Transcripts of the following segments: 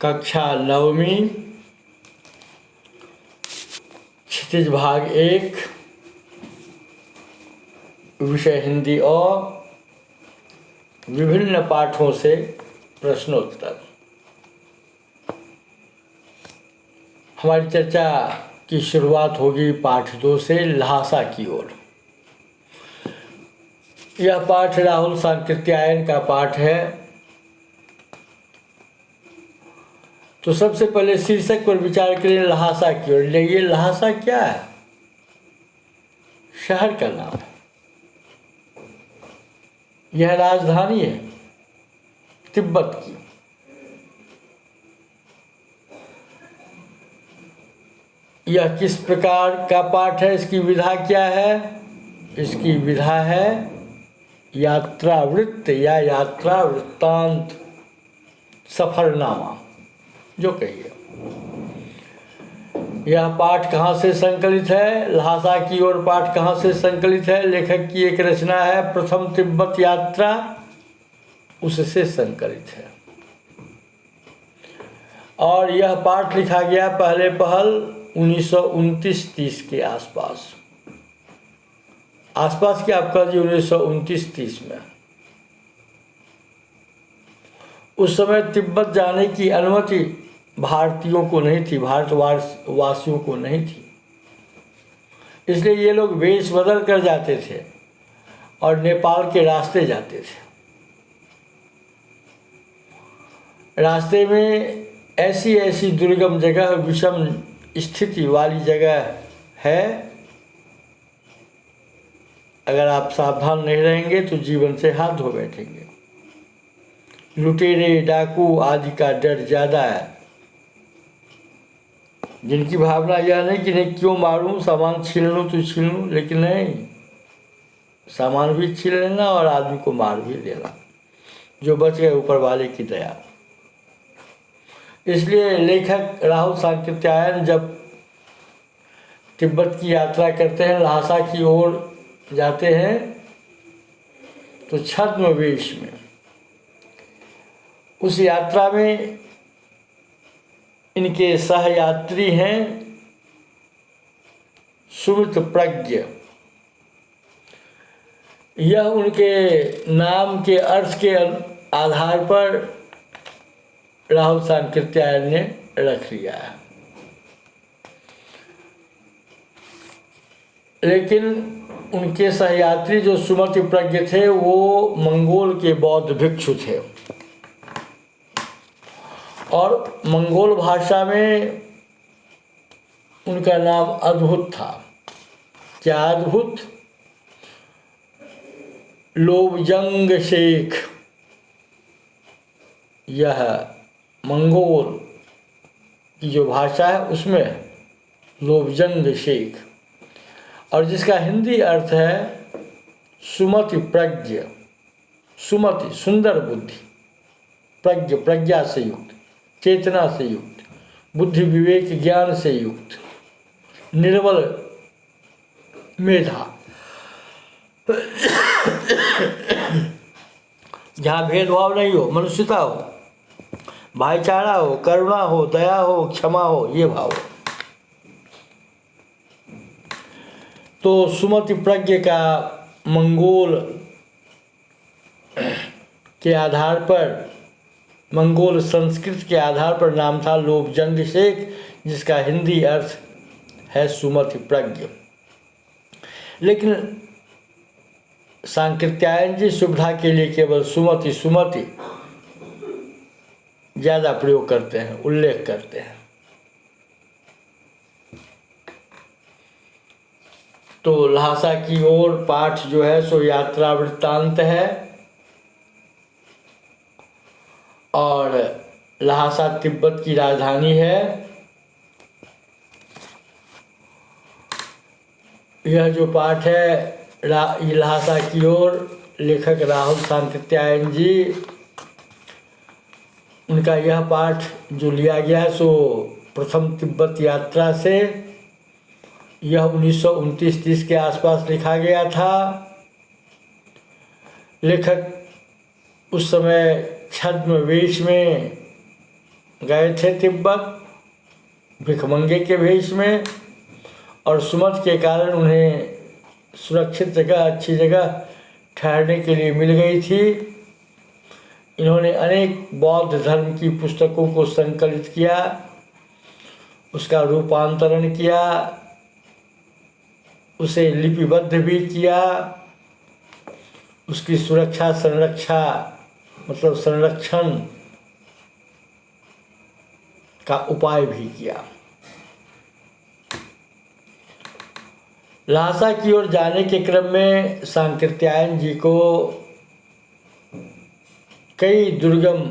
कक्षा नवमी, क्षितिज भाग 1, विषय हिंदी और विभिन्न पाठों से प्रश्नोत्तर। हमारी चर्चा की शुरुआत होगी पाठ 2 से ल्हासा की ओर। यह पाठ राहुल सांकृत्यायन का पाठ है। तो सबसे पहले शीर्षक पर विचार करें, ल्हासा की ओर। ये ल्हासा क्या है? शहर का नाम है। यह राजधानी है तिब्बत की। यह किस प्रकार का पाठ है? इसकी विधा क्या है? इसकी विधा है यात्रा वृत्त या यात्रा वृत्तांत, सफरनामा जो कहिए। यह पाठ कहाँ से संकलित है? ल्हासा की ओर पाठ कहाँ से संकलित है? लेखक की एक रचना है प्रथम तिब्बत यात्रा, उससे संकलित है। और यह पाठ लिखा गया पहले पहल 1929-30 के आसपास की आप कह दीजिए 1929-30 में। उस समय तिब्बत जाने की अनुमति भारतीयों को नहीं थी, भारतवासियों को नहीं थी। इसलिए ये लोग वेश बदल कर जाते थे और नेपाल के रास्ते जाते थे। रास्ते में ऐसी ऐसी दुर्गम जगह, विषम स्थिति वाली जगह है, अगर आप सावधान नहीं रहेंगे तो जीवन से हाथ धो बैठेंगे। लुटेरे डाकू आदि का डर ज़्यादा है, जिनकी भावना यह नहीं कि नहीं क्यों मारूं, सामान छीन लूँ तो छीन लूँ, लेकिन नहीं, सामान भी छीन लेना और आदमी को मार भी देना। जो बच गए ऊपर वाले की दया। इसलिए लेखक राहुल सांकृत्यायन जब तिब्बत की यात्रा करते हैं, ल्हासा की ओर जाते हैं, तो छद्मवेश में उस यात्रा में इनके सहयात्री हैं सुमित प्रज्ञ। यह उनके नाम के अर्थ के आधार पर राहुल सांकृत्यायन ने रख लिया है। लेकिन उनके सहयात्री जो सुमति प्रज्ञ थे वो मंगोल के बौद्ध भिक्षु थे और मंगोल भाषा में उनका नाम अद्भुत था। क्या अद्भुत? लोबजंग शेख। यह मंगोल की जो भाषा है उसमें लोबजंग शेख, और जिसका हिंदी अर्थ है सुमति प्रज्ञ। सुमति सुंदर बुद्धि, प्रज्ञ प्रज्ञा से युक्त, चेतना से युक्त, बुद्धि विवेक ज्ञान से युक्त, निर्मल मेधा। जहाँ भेदभाव नहीं हो, मनुष्यता हो, भाईचारा हो, करुणा हो, दया हो, क्षमा हो, ये भाव हो। तो सुमति प्रज्ञ का मंगोल के आधार पर, मंगोल संस्कृत के आधार पर नाम था लोबजंग शेख, जिसका हिंदी अर्थ है सुमति प्रज्ञ। लेकिन सांकृत्यायन जी सुविधा के लिए केवल सुमति सुमति ज़्यादा प्रयोग करते हैं, उल्लेख करते हैं। तो ल्हासा की ओर पाठ जो है सो यात्रा वृत्तांत है, और ल्हासा तिब्बत की राजधानी है। यह जो पाठ है ल्हासा की ओर, लेखक राहुल सांकृत्यायन जी, उनका यह पाठ जो लिया गया है सो प्रथम तिब्बत यात्रा से, यह 1929-30 के आसपास लिखा गया था। लेखक उस समय छद्मवेश में गए थे तिब्बत भिखमंगे के भेष में, और सुमत के कारण उन्हें सुरक्षित जगह, अच्छी जगह ठहरने के लिए मिल गई थी। इन्होंने अनेक बौद्ध धर्म की पुस्तकों को संकलित किया, उसका रूपांतरण किया, उसे लिपिबद्ध भी किया, उसकी सुरक्षा संरक्षा मतलब संरक्षण का उपाय भी किया। लहासा की ओर जाने के क्रम में सांकृत्यायन जी को कई दुर्गम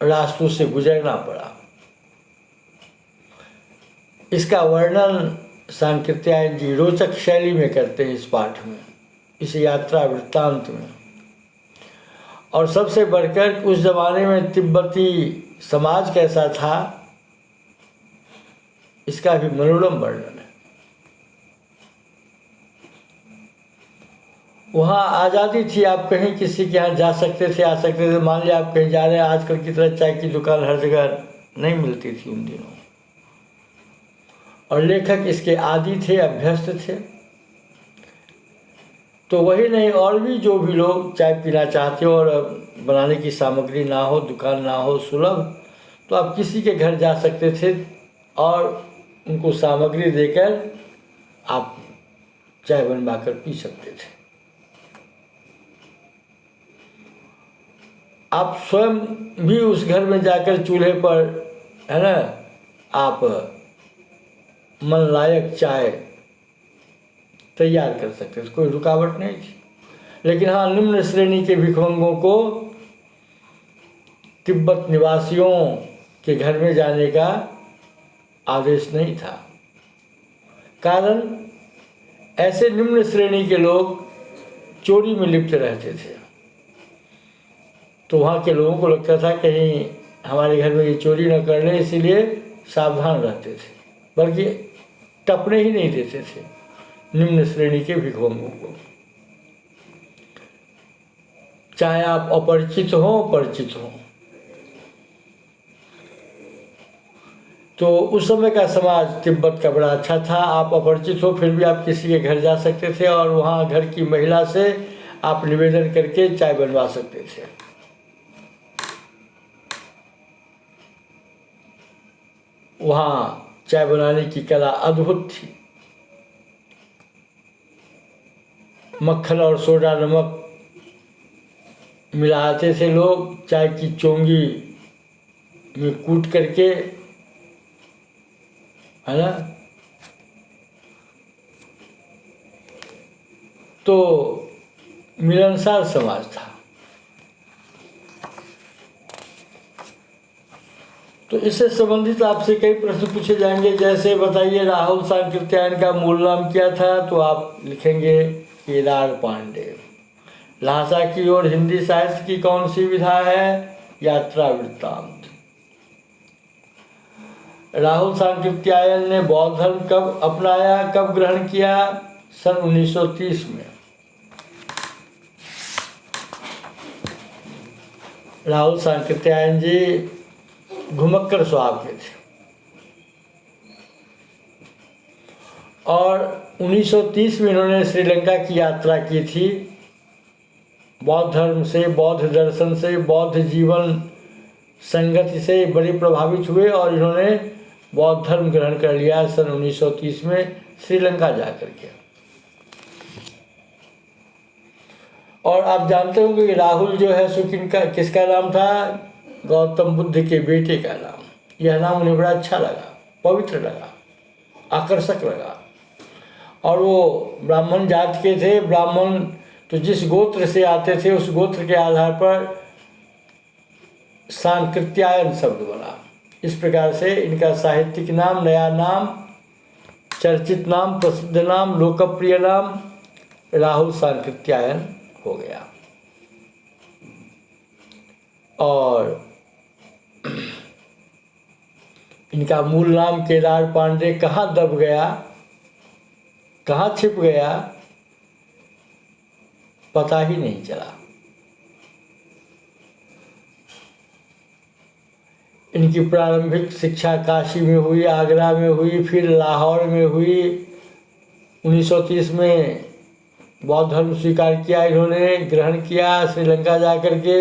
रास्तों से गुजरना पड़ा। इसका वर्णन सांकृत्यायन जी रोचक शैली में करते हैं इस पाठ में, इस यात्रा वृत्तांत में। और सबसे बढ़कर उस जमाने में तिब्बती समाज कैसा था, इसका भी मनोरम वर्णन है। वहाँ आज़ादी थी, आप कहीं किसी के यहाँ जा सकते थे, आ सकते थे। मान लिया आप कहीं जा रहे हैं, आजकल की तरह चाय की दुकान हर जगह नहीं मिलती थी उन दिनों, और लेखक इसके आदी थे, अभ्यस्त थे। तो वही नहीं, और भी जो भी लोग चाय पीना चाहते हो और बनाने की सामग्री ना हो, दुकान ना हो सुलभ, तो आप किसी के घर जा सकते थे और उनको सामग्री देकर आप चाय बनवाकर पी सकते थे। आप स्वयं भी उस घर में जाकर चूल्हे पर, है ना, आप मन लायक चाय तैयार कर सकते थे, कोई रुकावट नहीं थी। लेकिन हाँ, निम्न श्रेणी के भिखमंगों को तिब्बत निवासियों के घर में जाने का आदेश नहीं था। कारण ऐसे निम्न श्रेणी के लोग चोरी में लिप्त रहते थे, तो वहाँ के लोगों को लगता था कहीं हमारे घर में ये चोरी न कर लें, इसीलिए सावधान रहते थे, बल्कि टपने ही नहीं देते थे निम्न श्रेणी के भिखमंगों को। चाहे आप अपरिचित हो परिचित हो। तो उस समय का समाज तिब्बत का बड़ा अच्छा था। आप अपरिचित हो फिर भी आप किसी के घर जा सकते थे और वहाँ घर की महिला से आप निवेदन करके चाय बनवा सकते थे। वहाँ चाय बनाने की कला अद्भुत थी। मक्खन और सोडा नमक मिलाते थे लोग चाय की चोंगी में कूट करके, है ना। तो मिलनसार समाज था। तो इससे संबंधित आपसे कई प्रश्न पूछे जाएंगे, जैसे बताइए राहुल सांकृत्यायन का मूल नाम क्या था, तो आप लिखेंगे केदार पांडे। लहासा की ओर हिंदी साहित्य की कौन सी विधा है, यात्रा वृत्तांत। राहुल सांकृत्यायन ने बौद्ध धर्म कब अपनाया, कब ग्रहण किया, सन 1930 में। राहुल सांकृत्यायन जी घुमक्कर स्वभाव के थे और 1930 में इन्होंने श्रीलंका की यात्रा की थी। बौद्ध धर्म से, बौद्ध दर्शन से, बौद्ध जीवन संगति से बड़े प्रभावित हुए और इन्होंने बौद्ध धर्म ग्रहण कर लिया सन 1930 में श्रीलंका जाकर के। और आप जानते होंगे कि राहुल जो है सो किसका नाम था, गौतम बुद्ध के बेटे का नाम। यह नाम उन्हें बड़ा अच्छा लगा, पवित्र लगा, आकर्षक लगा। और वो ब्राह्मण जात के थे। ब्राह्मण तो जिस गोत्र से आते थे उस गोत्र के आधार पर सांकृत्यायन शब्द बना। इस प्रकार से इनका साहित्यिक नाम, नया नाम, चर्चित नाम, प्रसिद्ध नाम, लोकप्रिय नाम राहुल सांकृत्यायन हो गया। और इनका मूल नाम केदार पांडे कहाँ दब गया, कहाँ छिप गया, पता ही नहीं चला। इनकी प्रारंभिक शिक्षा काशी में हुई, आगरा में हुई, फिर लाहौर में हुई। 1930 में बौद्ध धर्म स्वीकार किया, इन्होंने ग्रहण किया श्रीलंका जा कर के।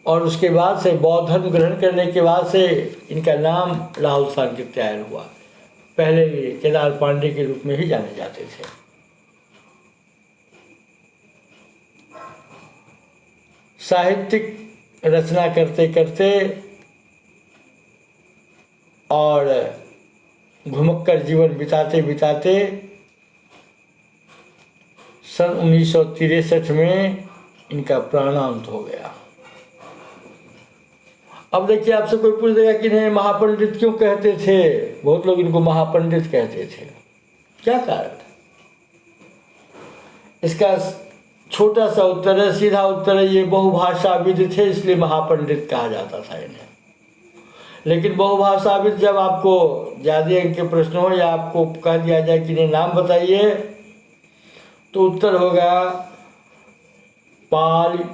और उसके बाद से बौद्ध धर्म ग्रहण करने के बाद से इनका नाम राहुल सांकृत्यायन हुआ। पहले ये केदार पांडे के रूप में ही जाने जाते थे। साहित्यिक रचना करते करते और घुमक्कर जीवन बिताते बिताते सन 1963 में इनका प्राणांत हो गया। अब देखिए, आपसे कोई पूछ देगा कि नहीं महापंडित क्यों कहते थे? बहुत लोग इनको महापंडित कहते थे, क्या कारण? इसका छोटा सा उत्तर है, सीधा उत्तर है, ये बहुभाषाविद थे इसलिए महापंडित कहा जाता था इन्हें। लेकिन बहुभाषाविद जब आपको ज़्यादा अंक के प्रश्न हो या आपको कह दिया जाए कि इन्हें नाम बताइए, तो उत्तर होगा पाली,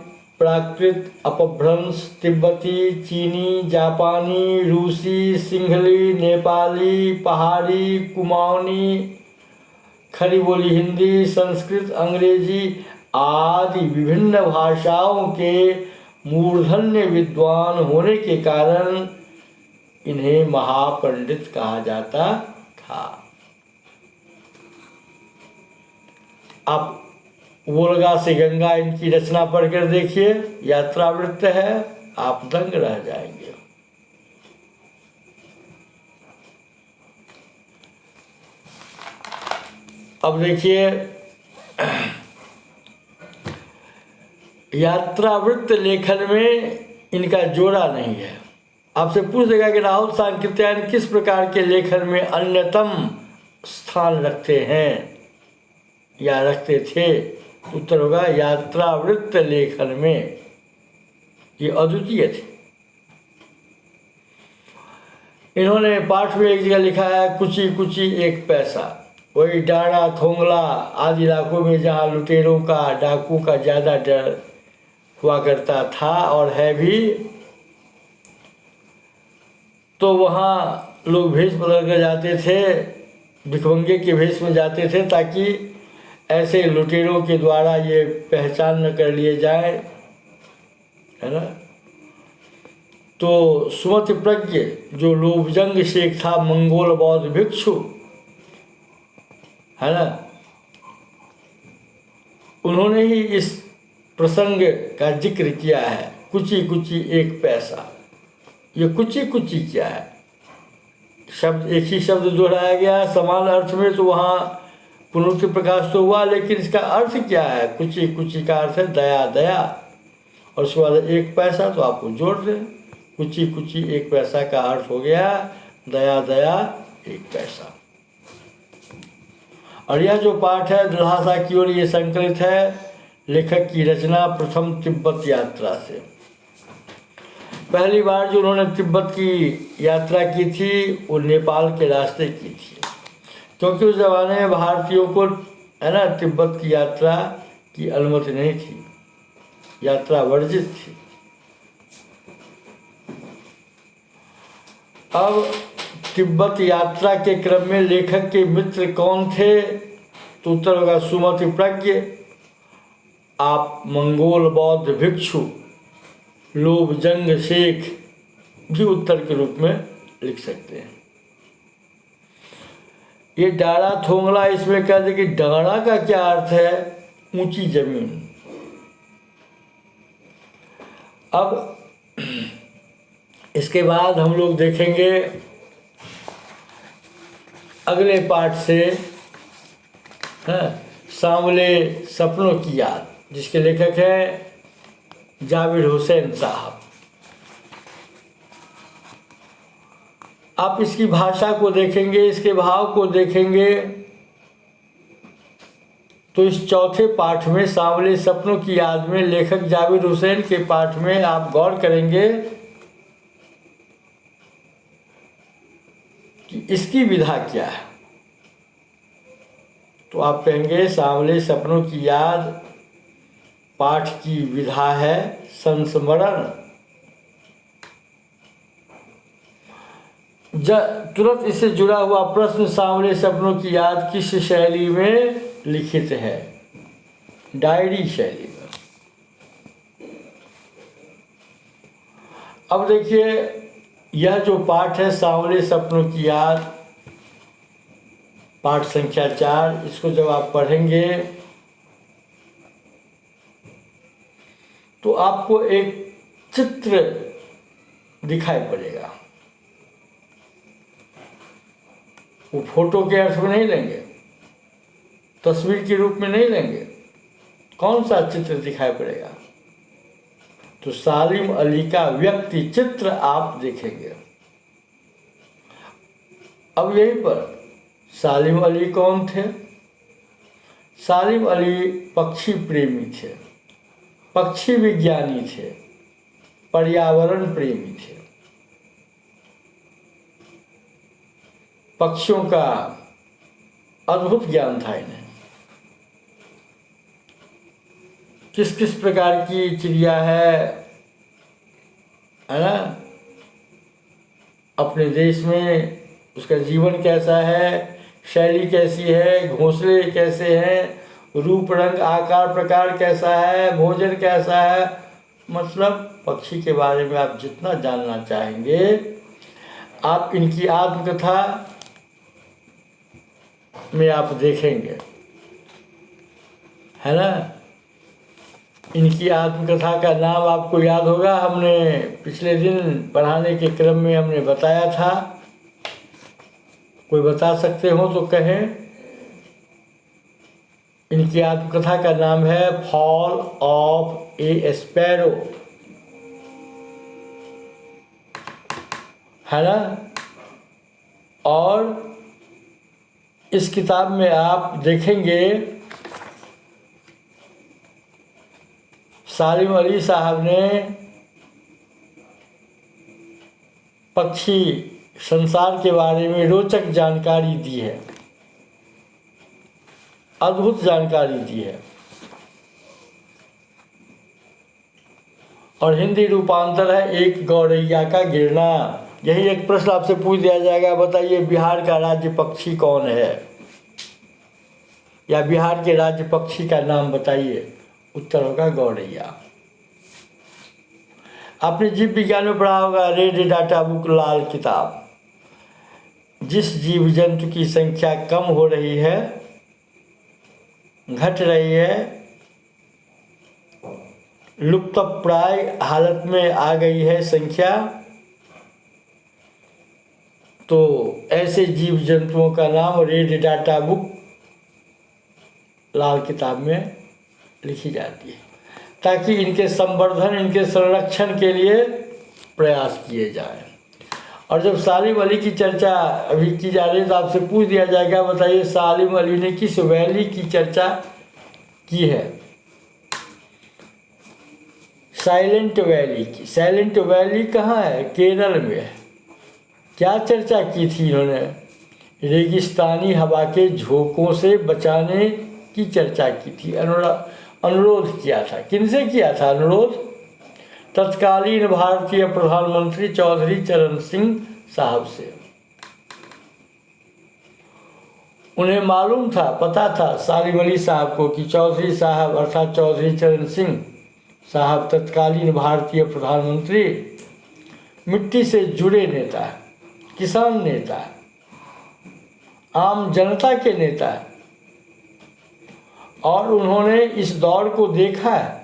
प्राकृत, अपभ्रंश, तिब्बती, चीनी, जापानी, रूसी, सिंहली, नेपाली, पहाड़ी, कुमाऊनी, खड़ी बोली हिंदी, संस्कृत, अंग्रेजी आदि विभिन्न भाषाओं के मूर्धन्य विद्वान होने के कारण इन्हें महापंडित कहा जाता था। आप वोल्गा से गंगा इनकी रचना पढ़कर देखिए, यात्रावृत्त है, आप दंग रह जाएंगे। अब देखिए, यात्रावृत्त लेखन में इनका जोड़ा नहीं है। आपसे पूछ देगा कि राहुल सांकृत्यायन किस प्रकार के लेखन में अन्यतम स्थान रखते हैं या रखते थे? उत्तर होगा यात्रावृत्त लेखन में ये अद्वितीय थे। इन्होंने पाठ में एक जगह लिखा है, कुची कुची एक पैसा। वही डाणा, थोंगला आदि इलाकों में जहाँ लुटेरों का, डाकू का ज़्यादा डर हुआ करता था और है भी, तो वहाँ लोग भेष बदल कर जाते थे, भिखमंगे के भेष में जाते थे, ताकि ऐसे लुटेरों के द्वारा ये पहचान न कर लिए जाए, है ना। तो सुमति प्रज्ञ जो लोभजंग शेख था, मंगोल बौद्ध भिक्षु, है ना, उन्होंने ही इस प्रसंग का जिक्र किया है, कुची कुची एक पैसा। ये कुची कुची क्या है? शब्द एक ही शब्द दोहराया गया समान अर्थ में, तो वहाँ पुनरुक्ति प्रकाश तो हुआ, लेकिन इसका अर्थ क्या है? कुची कुची का अर्थ है दया दया, और उसके बाद एक पैसा, तो आपको जोड़ दें, कुची कुची एक पैसा का अर्थ हो गया दया दया एक पैसा। और यह जो पाठ है लहासा की ओर ये संकलित है लेखक की रचना प्रथम तिब्बत यात्रा से। पहली बार जो उन्होंने तिब्बत की यात्रा की थी वो नेपाल के रास्ते की थी, क्योंकि उस ज़माने में भारतीयों को, है ना, तिब्बत की यात्रा की अनुमति नहीं थी, यात्रा वर्जित थी। अब तिब्बत यात्रा के क्रम में लेखक के मित्र कौन थे? तो उत्तर होगा सुमति प्रज्ञ, आप मंगोल बौद्ध भिक्षु, लोभजंग शेख भी उत्तर के रूप में लिख सकते हैं। ये डाड़ा थोंगला, इसमें कहते कि डाड़ा का क्या अर्थ है? ऊंची जमीन। अब इसके बाद हम लोग देखेंगे अगले पाठ से, सांवले सपनों की याद, जिसके लेखक हैं जावेद हुसैन साहब। आप इसकी भाषा को देखेंगे, इसके भाव को देखेंगे, तो इस चौथे पाठ में सांवले सपनों की याद में लेखक जावेद हुसैन के पाठ में आप गौर करेंगे कि इसकी विधा क्या है। तो आप कहेंगे सांवले सपनों की याद पाठ की विधा है संस्मरण। तुरंत इससे जुड़ा हुआ प्रश्न, सांवरे सपनों की याद किस शैली में लिखित है? डायरी शैली में। अब देखिए, यह जो पाठ है सांवरे सपनों की याद, पाठ संख्या 4, इसको जब आप पढ़ेंगे तो आपको एक चित्र दिखाई पड़ेगा। वो फोटो के अर्थ में नहीं लेंगे, तस्वीर के रूप में नहीं लेंगे। कौन सा चित्र दिखाई पड़ेगा? तो सालिम अली का व्यक्ति चित्र आप देखेंगे। अब यहीं पर सालिम अली कौन थे? सालिम अली पक्षी प्रेमी थे, पक्षी विज्ञानी थे, पर्यावरण प्रेमी थे। पक्षियों का अद्भुत ज्ञान था इन्हें। किस किस प्रकार की चिड़िया है ना, अपने देश में उसका जीवन कैसा है, शैली कैसी है, घोंसले कैसे हैं, रूप रंग आकार प्रकार कैसा है, भोजन कैसा है, मतलब पक्षी के बारे में आप जितना जानना चाहेंगे आप इनकी आत्मकथा में आप देखेंगे, है ना। इनकी आत्मकथा का नाम आपको याद होगा, हमने पिछले दिन पढ़ाने के क्रम में हमने बताया था। कोई बता सकते हो तो कहें। इनकी आत्मकथा का नाम है फॉल ऑफ ए स्पैरो, है ना। और इस किताब में आप देखेंगे सालिम अली साहब ने पक्षी संसार के बारे में रोचक जानकारी दी है, अद्भुत जानकारी दी है। और हिंदी रूपांतर है एक गौरैया का गिरना। यही एक प्रश्न आपसे पूछ दिया जाएगा, बताइए बिहार का राज्य पक्षी कौन है, या बिहार के राज्य पक्षी का नाम बताइए। उत्तर होगा गौरैया। आपने जीव विज्ञान में पढ़ा होगा, रेड डाटा बुक, लाल किताब। जिस जीव जंतु की संख्या कम हो रही है, घट रही है, लुप्तप्राय हालत में आ गई है संख्या, तो ऐसे जीव जंतुओं का नाम रेड डाटा बुक, लाल किताब में लिखी जाती है, ताकि इनके संवर्धन, इनके संरक्षण के लिए प्रयास किए जाएं। और जब सालिम अली की चर्चा अभी की जा रही है तो आपसे पूछ दिया जाएगा, बताइए सालिम अली ने किस वैली की चर्चा की है? साइलेंट वैली की। साइलेंट वैली कहाँ है? केरल में है। क्या चर्चा की थी इन्होंने? रेगिस्तानी हवा के झोंकों से बचाने की चर्चा की थी, अनुरोध किया था। किनसे किया था अनुरोध? तत्कालीन भारतीय प्रधानमंत्री चौधरी चरण सिंह साहब से। उन्हें मालूम था, पता था सालिम अली साहब को कि चौधरी साहब अर्थात चौधरी चरण सिंह साहब तत्कालीन भारतीय प्रधानमंत्री मिट्टी से जुड़े नेता, किसान नेता, आम जनता के नेता, और उन्होंने इस दौर को देखा है,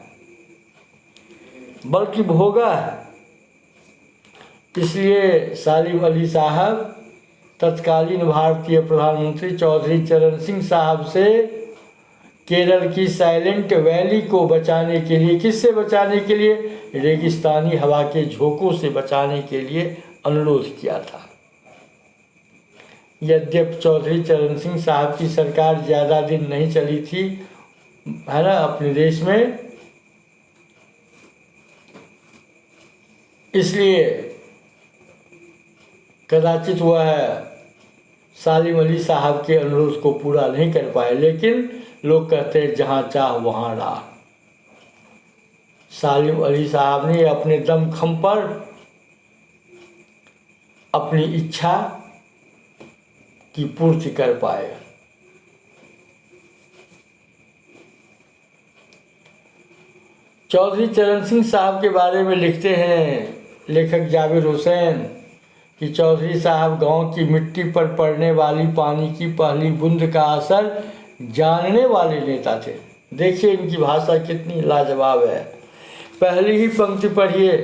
बल्कि भोगा है। इसलिए सालिम अली साहब तत्कालीन भारतीय प्रधानमंत्री चौधरी चरण सिंह साहब से केरल की साइलेंट वैली को बचाने के लिए, किससे बचाने के लिए? रेगिस्तानी हवा के झोंकों से बचाने के लिए अनुरोध किया था। यद्यपि चौधरी चरण सिंह साहब की सरकार ज़्यादा दिन नहीं चली थी, है ना, अपने देश में, इसलिए कदाचित वह सालिम अली साहब के अनुरोध को पूरा नहीं कर पाए। लेकिन लोग कहते हैं जहाँ चाह वहाँ राह। सालिम अली साहब ने अपने दमखम पर अपनी इच्छा की पूर्ति कर पाए। चौधरी चरण सिंह साहब के बारे में लिखते हैं लेखक जाबिर हुसैन कि चौधरी साहब गांव की मिट्टी पर पड़ने वाली पानी की पहली बूंद का असर जानने वाले नेता थे। देखिए इनकी भाषा कितनी लाजवाब है। पहली ही पंक्ति पढ़िए,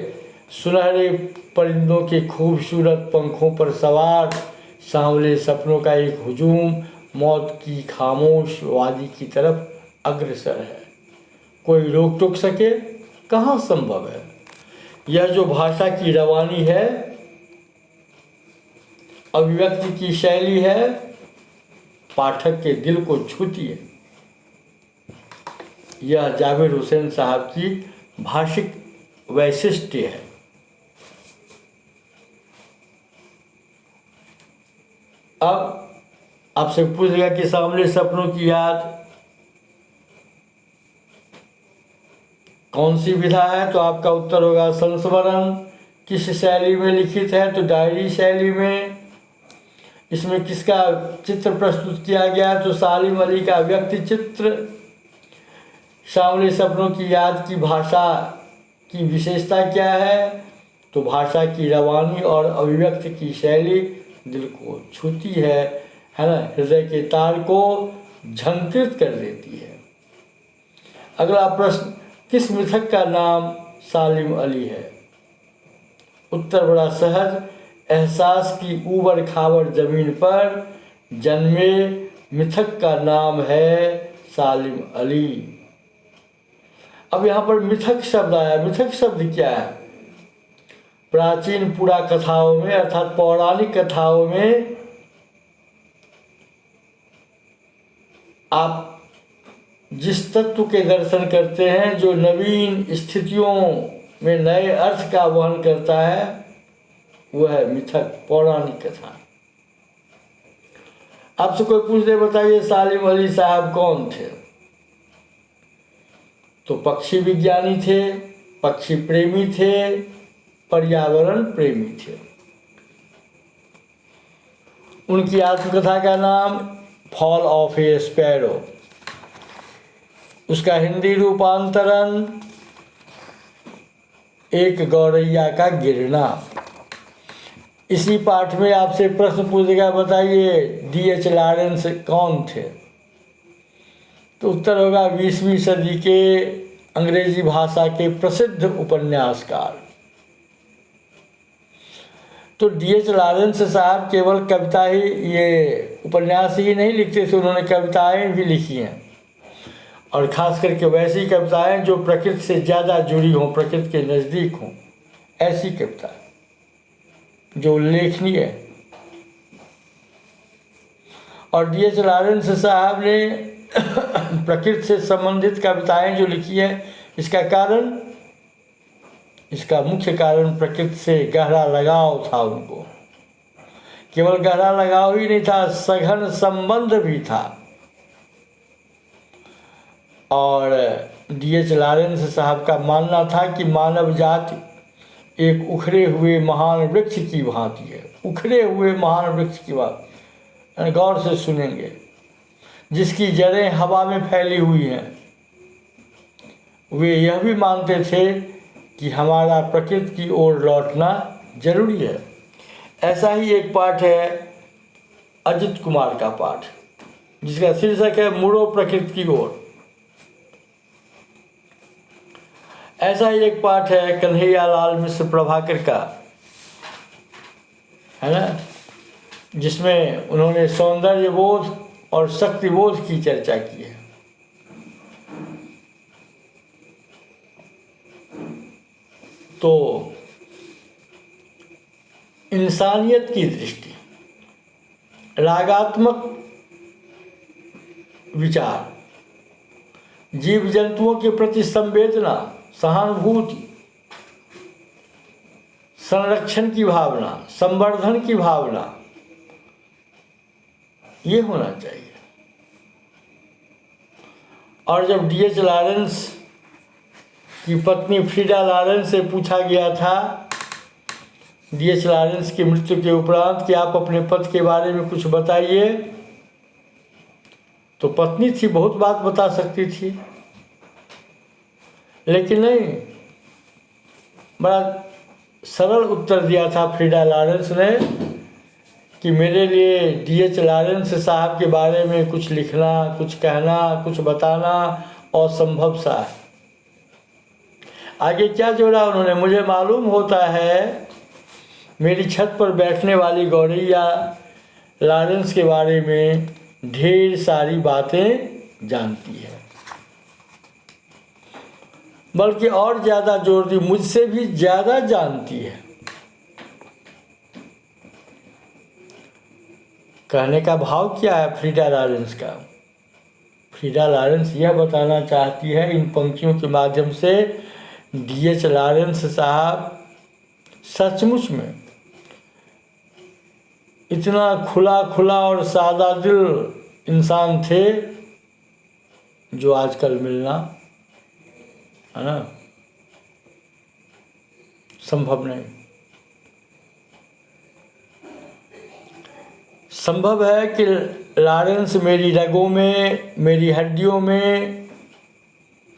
सुनहरे परिंदों के खूबसूरत पंखों पर सवार सांवले सपनों का एक हुजूम मौत की खामोश वादी की तरफ अग्रसर है। कोई रोक टोक सके? कहाँ संभव है। यह जो भाषा की रवानी है, अभिव्यक्ति की शैली है, पाठक के दिल को छूती है। यह जाबिर हुसैन साहब की भाषिक वैशिष्ट्य है। अब आपसे पूछेगा कि सांवले सपनों की याद कौन सी विधा है, तो आपका उत्तर होगा संस्मरण। किस शैली में लिखित है, तो डायरी शैली में। इसमें किसका चित्र प्रस्तुत किया गया, तो सालिम अली का व्यक्ति चित्र। सांवले सपनों की याद की भाषा की विशेषता क्या है, तो भाषा की रवानी और अभिव्यक्ति की शैली दिल को छूती है ना, हृदय के तार को झंकृत कर देती है। अगला प्रश्न, किस मिथक का नाम सालिम अली है? उत्तर बड़ा सहज, एहसास की ऊबड़ खाबड़ जमीन पर जन्मे मिथक का नाम है सालिम अली। अब यहाँ पर मिथक शब्द आया। मिथक शब्द क्या है? प्राचीन पुरा कथाओं में अर्थात पौराणिक कथाओं में आप जिस तत्व के दर्शन करते हैं जो नवीन स्थितियों में नए अर्थ का वहन करता है, वह है मिथक, पौराणिक कथा। आपसे कोई पूछ दे, बताइए सालिम अली साहब कौन थे? तो पक्षी विज्ञानी थे, पक्षी प्रेमी थे, पर्यावरण प्रेमी थे। उनकी आत्मकथा का नाम फॉल ऑफ ए स्पैरो। उसका हिंदी रूपांतरण एक गौरैया का गिरना। इसी पाठ में आपसे प्रश्न पूछेगा, बताइए D.H. लॉरेंस कौन थे? तो उत्तर होगा 20वीं सदी के अंग्रेजी भाषा के प्रसिद्ध उपन्यासकार। तो D.H. लॉरेंस साहब केवल कविता ही, ये उपन्यास ही नहीं लिखते थे, उन्होंने कविताएं भी लिखी हैं, और ख़ास करके वैसी कविताएं जो प्रकृति से ज़्यादा जुड़ी हों, प्रकृति के नज़दीक हों, ऐसी कविताएं जो उल्लेखनीय है। और D.H. लॉरेंस साहब ने प्रकृति से संबंधित कविताएं जो लिखी है, इसका मुख्य कारण प्रकृति से गहरा लगाव था उनको। केवल गहरा लगाव ही नहीं था, सघन संबंध भी था। और D.H. लॉरेंस साहब का मानना था कि मानव जाति एक उखड़े हुए महान वृक्ष की भांति है। उखड़े हुए महान वृक्ष की भांति, गौर से सुनेंगे, जिसकी जड़ें हवा में फैली हुई हैं। वे यह भी मानते थे कि हमारा प्रकृति की ओर लौटना जरूरी है। ऐसा ही एक पाठ है अजित कुमार का पाठ, जिसका शीर्षक है मुड़ो प्रकृति की ओर। ऐसा ही एक पाठ है कन्हैया लाल मिश्र प्रभाकर का, है ना, जिसमें उन्होंने सौंदर्य बोध और शक्ति बोध की चर्चा की है। तो इंसानियत की दृष्टि, रागात्मक विचार, जीव जंतुओं के प्रति संवेदना, सहानुभूति, संरक्षण की भावना, संवर्धन की भावना, ये होना चाहिए। और जब D.H. लॉरेंस कि पत्नी फ्रीडा लॉरेंस से पूछा गया था D.H. लॉरेंस की मृत्यु के उपरांत कि आप अपने पति के बारे में कुछ बताइए। तो पत्नी थी, बहुत बात बता सकती थी, लेकिन नहीं, बड़ा सरल उत्तर दिया था फ्रीडा लॉरेंस ने कि मेरे लिए D.H. लॉरेंस साहब के बारे में कुछ लिखना, कुछ कहना, कुछ बताना असंभव सा है। आगे क्या जोड़ा उन्होंने, मुझे मालूम होता है मेरी छत पर बैठने वाली गौरैया लॉरेंस के बारे में ढेर सारी बातें जानती है, बल्कि और ज़्यादा जोर दी, मुझसे भी ज़्यादा जानती है। कहने का भाव क्या है फ्रीडा लॉरेंस का? फ्रीडा लॉरेंस यह बताना चाहती है इन पंक्तियों के माध्यम से, D.H. लॉरेंस साहब सचमुच में इतना खुला खुला और सादा दिल इंसान थे जो आजकल मिलना, है ना, संभव नहीं। संभव है कि लॉरेंस मेरी रगों में, मेरी हड्डियों में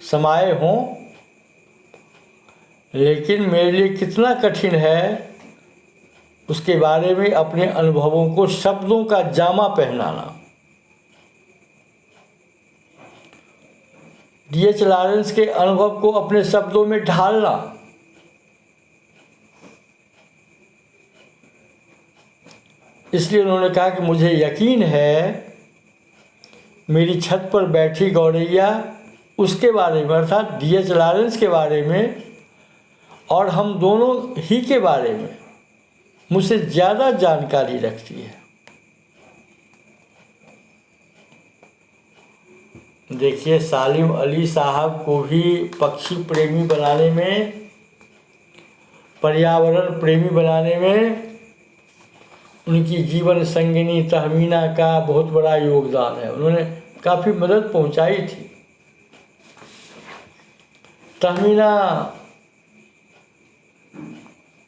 समाये हों, लेकिन मेरे लिए कितना कठिन है उसके बारे में अपने अनुभवों को शब्दों का जामा पहनाना। D.H. लॉरेंस के अनुभव को अपने शब्दों में ढालना। इसलिए उन्होंने कहा कि मुझे यकीन है मेरी छत पर बैठी गौरैया उसके बारे में, अर्थात D.H. लॉरेंस के बारे में और हम दोनों ही के बारे में मुझसे ज़्यादा जानकारी रखती है। देखिए, सालिम अली साहब को भी पक्षी प्रेमी बनाने में, पर्यावरण प्रेमी बनाने में उनकी जीवन संगिनी तहमीना का बहुत बड़ा योगदान है। उन्होंने काफ़ी मदद पहुंचाई थी। तहमीना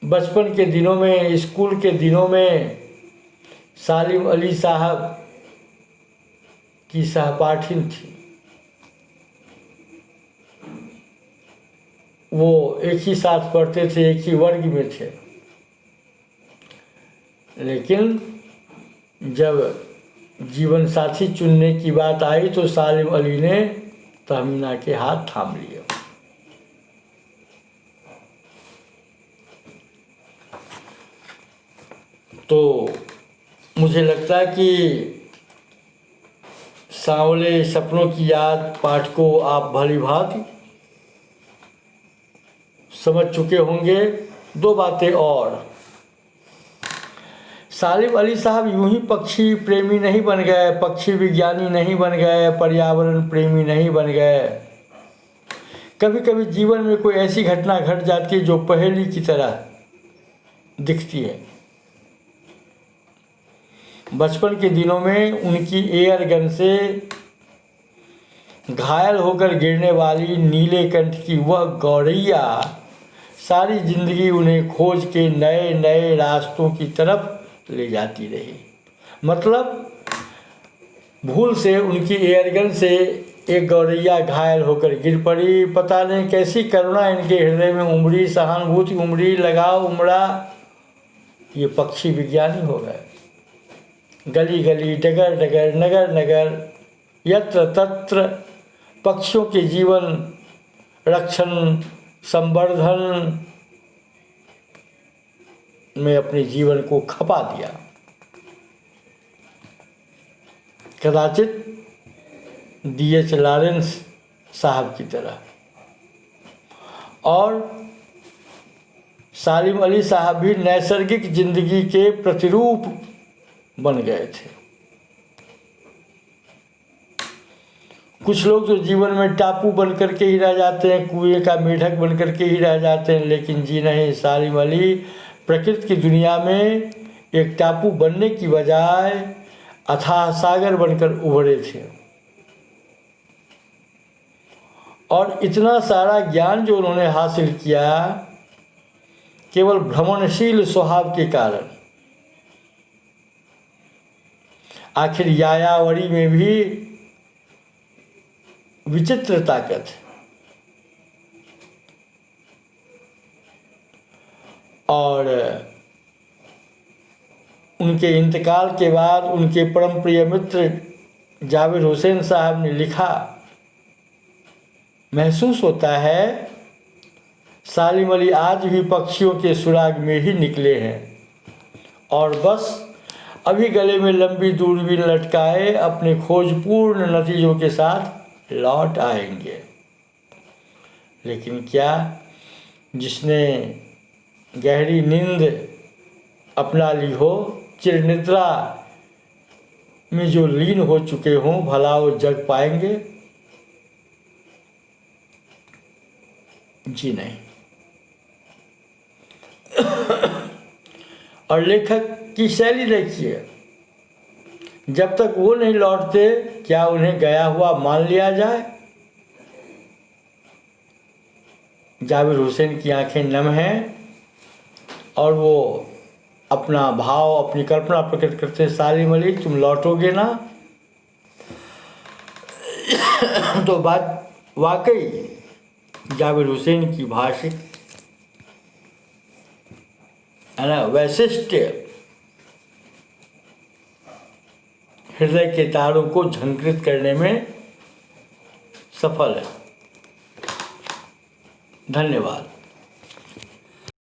बचपन के दिनों में, स्कूल के दिनों में सालिम अली साहब की सहपाठिन थी। वो एक ही साथ पढ़ते थे, एक ही वर्ग में थे, लेकिन जब जीवन साथी चुनने की बात आई तो सालिम अली ने तहमीना के हाथ थाम लिए। तो मुझे लगता है कि सांवले सपनों की याद पाठ को आप भली भांति समझ चुके होंगे। दो बातें और, सालिम अली साहब यूं ही पक्षी प्रेमी नहीं बन गए, पक्षी विज्ञानी नहीं बन गए, पर्यावरण प्रेमी नहीं बन गए। कभी कभी जीवन में कोई ऐसी घटना घट जाती है जो पहेली की तरह दिखती है। बचपन के दिनों में उनकी एयर गन से घायल होकर गिरने वाली नीलेकंठ की वह गौरैया सारी जिंदगी उन्हें खोज के नए नए रास्तों की तरफ ले जाती रही। मतलब भूल से उनकी एयरगन से एक गौरैया घायल होकर गिर पड़ी। पता नहीं कैसी करुणा इनके हृदय में उमड़ी, सहानुभूति उमड़ी, लगाव उमड़ा। ये पक्षी विज्ञानी हो गए। गली गली, डगर डगर, नगर नगर, यत्र तत्र पक्षियों के जीवन रक्षण, संवर्धन में अपने जीवन को खपा दिया। कदाचित D.H. लॉरेंस साहब की तरह। और सालिम अली साहब भी नैसर्गिक जिंदगी के प्रतिरूप बन गए थे। कुछ लोग तो जीवन में टापू बन करके ही रह जाते हैं, कुएं का मेढक बन करके ही रह जाते हैं, लेकिन जी नहीं, सालिम अली प्रकृति की दुनिया में एक टापू बनने की बजाय अथाह सागर बनकर उभरे थे। और इतना सारा ज्ञान जो उन्होंने हासिल किया केवल भ्रमणशील स्वभाव के कारण। आखिर यायावरी में भी विचित्र ताकत है। और उनके इंतकाल के बाद उनके परम प्रिय मित्र जावेद हुसैन साहब ने लिखा, महसूस होता है सालिम अली आज भी पक्षियों के सुराग में ही निकले हैं और बस अभी गले में लंबी दूरबीन लटकाए अपने खोजपूर्ण नतीजों के साथ लौट आएंगे। लेकिन क्या जिसने गहरी नींद अपना ली हो, चिरनिद्रा में जो लीन हो चुके हों, भला वो जग पाएंगे? जी नहीं। और लेखक की शैली देखिए, जब तक वो नहीं लौटते क्या उन्हें गया हुआ मान लिया जाए? जावेद हुसैन की आंखें नम हैं और वो अपना भाव, अपनी कल्पना प्रकट करते हैं, सालिम अली तुम लौटोगे ना? तो बात वाकई जावेद हुसैन की भाषिक है ना वैशिष्ट्य हृदय के तारों को झंकृत करने में सफल है। धन्यवाद।